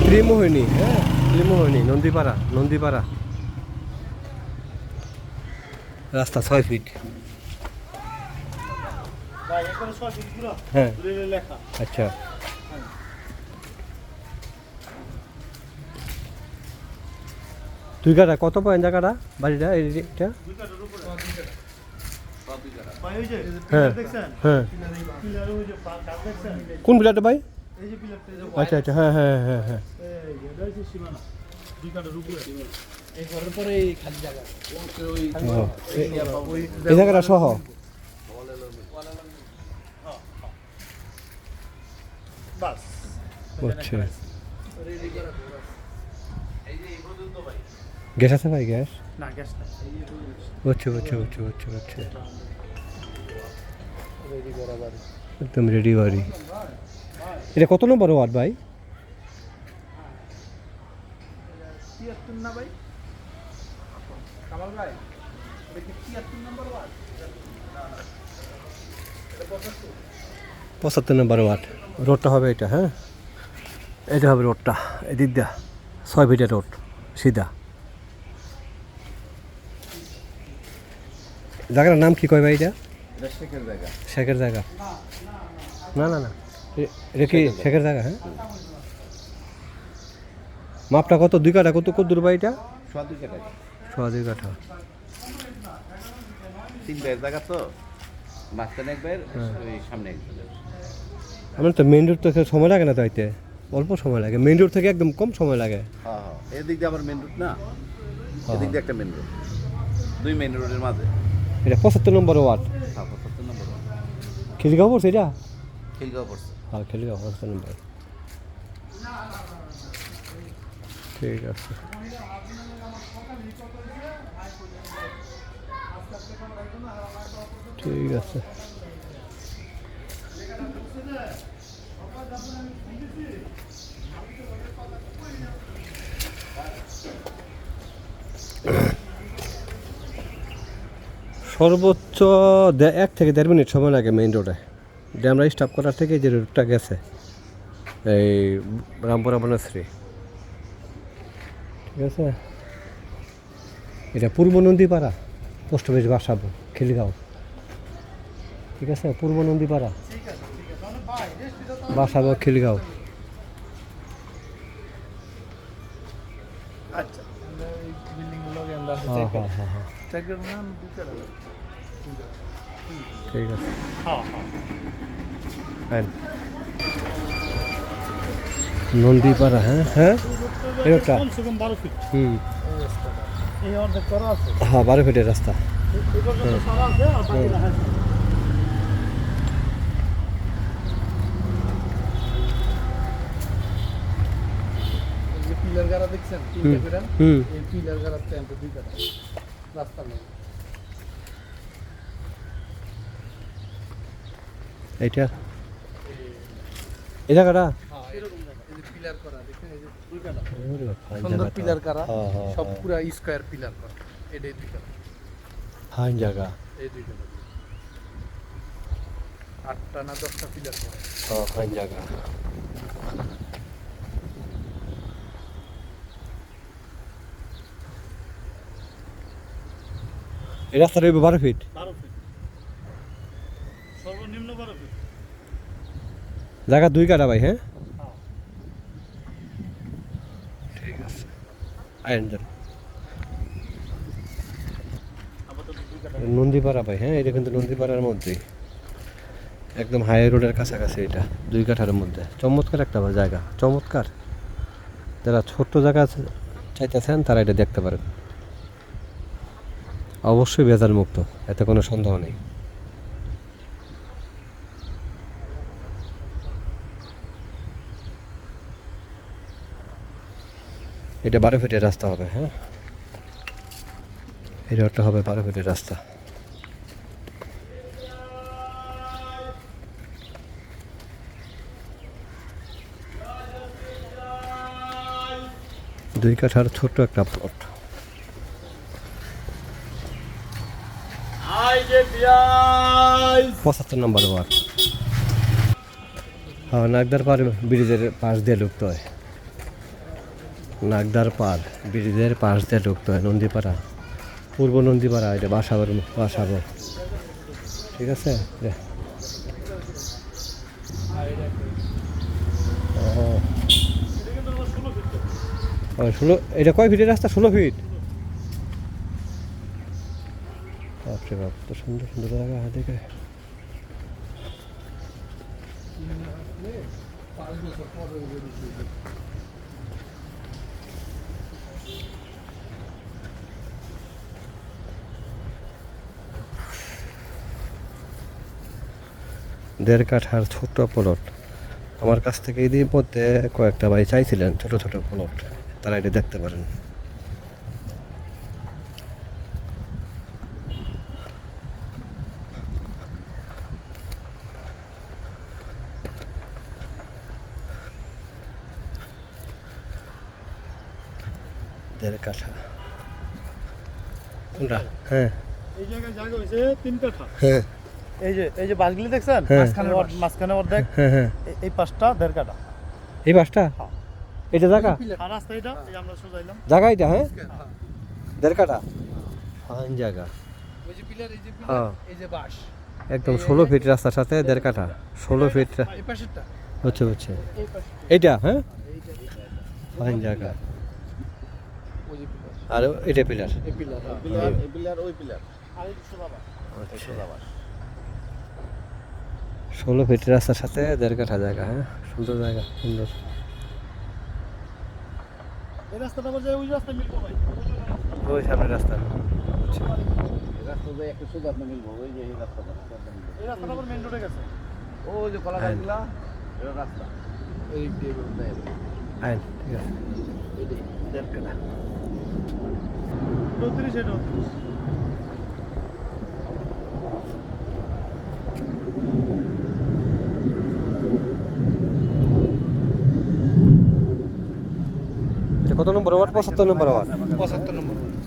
ত্রিমোহিনী, হ্যাঁ ত্রিমোহিনী, নন্দীপাড়া রাস্তা 6 ফিট। হ্যাঁ আচ্ছা, দুই কাটা কত পয়েন্ট জায়গাটা বাড়িটা এইটা? হ্যাঁ হ্যাঁ, কোন পিলারটা ভাই? আচ্ছা আচ্ছা, হ্যাঁ হ্যাঁ হ্যাঁ হ্যাঁ, এই জায়গাটা সহ আচ্ছা। গ্যাস আছে ভাই? গ্যাস না, গ্যাস না। আচ্ছা একদম রেডি বাড়ি। এটা কত নম্বর ওয়ার্ড ভাই? 73 না ভাই? কামাল ভাই, এটা কি 73 নম্বর ওয়ার্ড? 75 নম্বর ওয়ার্ড। রোডটা হবে এটা, হ্যাঁ এটা হবে রোডটা, এদিক দা 6 ফিটের রোড সিধা। জায়গার নাম কি কয় ভাই? এটা শেখের জায়গা? না না না, এটা কি শেখের জায়গা? হ্যাঁ, মাপটা কত? 2 কাঠা? কত দূর ভাই এটা? 2 কাঠা। 3 ভাইয়ের জায়গা তো, মাঝখানে এক ভাইয়ের, ওই সামনে এক ভাইয়ের। আমার তো মেইন রোড থেকে সময় লাগে না তো আইতে, অল্প সময় লাগে। মেইন রোড থেকে একদম কম সময় লাগে। হ্যাঁ হ্যাঁ, এদিক দিয়ে আবার মেন রোড না, এদিক দিয়ে একটা মেন রোড, 2 মেন রোডের মাঝে। এটা 75 নম্বর ওয়ার্ড। হ্যাঁ, 75 নম্বর। খিলগাঁও পড়ছে এটা? খিলগাঁও পড়ছে। হ্যাঁ খিলগাঁও 75 নম্বর। ঠিক আছে। ঠিক আছে, সর্বোচ্চ 1 থেকে 1.5 মিনিট সময় লাগে মেইন রোডে। ড্যামরা স্টপ করার থেকে যে রোডটা গেছে এই রামপুরা বনশ্রী, ঠিক আছে। এটা পূর্ব নন্দীপাড়া পোস্ট অফিস বাসাবো, খিলগাঁও, ঠিক আছে। পূর্ব নন্দীপাড়া বাসাবো, খিলগাঁও। আচ্ছা, এই বিল্ডিং গুলো আমরা হ্যাঁ হ্যাঁ হ্যাঁ হ্যাঁ, চেকের নাম দিতে হবে। ঠিক আছে। হ্যাঁ হ্যাঁ, নন্দীপাড়া, হ্যাঁ হ্যাঁ এটা কমসে কম 12 ফিট হুম, এই অর্ধেক করা আছে। হ্যাঁ 12 ফিটের রাস্তা। এই পর্যন্ত সারা আছে, আর বাকিটা হ্যাঁ। এই যে পিলার গাড়া দেখছেন, 3টা করে, হুম, এই পিলার গাড়ার স্ট্যান্ডে 2 কাটা রাস্তা নেই। এইটা এই জায়গাটা হ্যাঁ, এরকম জায়গা, এই যে পিলার করা দেখেন, এই যে 2 কাটা ফাইন সুন্দর জায়গা, পিলার করা, হ্যাঁ হ্যাঁ সব পুরা স্কয়ার পিলার করা। এটাই 2 কাটা, ফাইন জায়গা, এই 2 কাটা 8টা না 10টা পিলার করা। হ্যাঁ ফাইন জায়গা। এই রাস্তাটা 12 ফিট, 12 ফিট সর্বনিম্ন 12 ফিট। জায়গা 2 কাঠা ভাই, হ্যাঁ ঠিক আছে। আইন যান আপাতত 2 কাটা। নন্দীপাড়া ভাই, হ্যাঁ এটা কিন্তু নন্দীপাড়ার মধ্যেই, একদম হাই রোডের কাছাকাছি। এটা 2 কাঠার মধ্যে চমৎকার একটা জায়গা, চমৎকার। যারা ছোট্ট জায়গা চাইতেছেন তারা এটা দেখতে পারেন। অবশ্যই ভেজাল মুক্ত, এতে কোনো সন্দেহ নেই। এটা 12 ফিটের রাস্তা হবে, হ্যাঁ এই রোডটা হবে 12 ফিটের রাস্তা। দুই কাঠার ছোট্ট একটা প্লট। 75 নম্বর ওয়ার্ড। হ্যাঁ নাগদার পার ব্রিজের পাশ দিয়ে ঢুকতে হয়। নাগদার পার ব্রিজের পাশ দিয়ে ঢুকতে হয় নন্দীপাড়া, পূর্ব নন্দীপাড়া, এটা বাসাবো। ঠিক আছে রে। ও 16, এটা কয় ফিটের রাস্তা? 16 ফিট। বাপরে বাপ, তো সুন্দর সুন্দর জায়গা দেখে। দেড় কাঠার ছোট্ট প্লট আমার কাছ থেকে এদের মধ্যে কয়েকটা ভাই চাইছিলেন ছোট ছোট প্লট, তারা এটা দেখতে পারেন। দেড় কাঠা কোনটা? হ্যাঁ এই জায়গায় জায়গা হয়েছে 3 কাঠা। হ্যাঁ এই যে বাসগুলি দেখছেন, হ্যাঁ। মাঝখানে অর্ধেক, হ্যাঁ হ্যাঁ এই পাশটা 1.5 কাঠা। এই বাসটা, এটা জায়গা আর রাস্তা এটা, এই আমরা সোজাইলাম। জায়গা এটা, হ্যাঁ দেড় কাঠা ফাইন জায়গা। ওই যে পিলার, এই যে হ্যাঁ। পিলার, এই যে বাঁশ, একদম 16 ফিট রাস্তার সাথে দেড় কাঠা, 16 ফিট এই পাশেরটা, হচ্ছে হচ্ছে এই পাশে, এইটা, হ্যাঁ এইটা ফাইন জায়গা। ওই যে পিলার, আর এটা পিলার। এই পিলার, এই পিলার ওই পিলার আর এই সোজা বাস। 16 ফিট রাস্তার সাথে দেড় কাঠা জায়গা, হ্যাঁ সুন্দর জায়গা, সুন্দর। এই রাস্তাটা আবার যায় ওই রাস্তায় মিলবো ভাই। ওই সামনে রাস্তা। রাস্তা দিয়ে একটা সুদ আপনি মিলবো, ওই যে এই রাস্তাটা এই রাস্তাটা আবার মেইন রোডে গেছে। ওই যে কলা গাছগুলা, এটা রাস্তা এই দিয়ে বেরোয়। আইন ঠিক আছে। দেড় কাঠা 34 এটা 34। এটা কত নম্বর ওয়ার্ড? 75 নম্বর ওয়ার্ড। 75 নম্বর।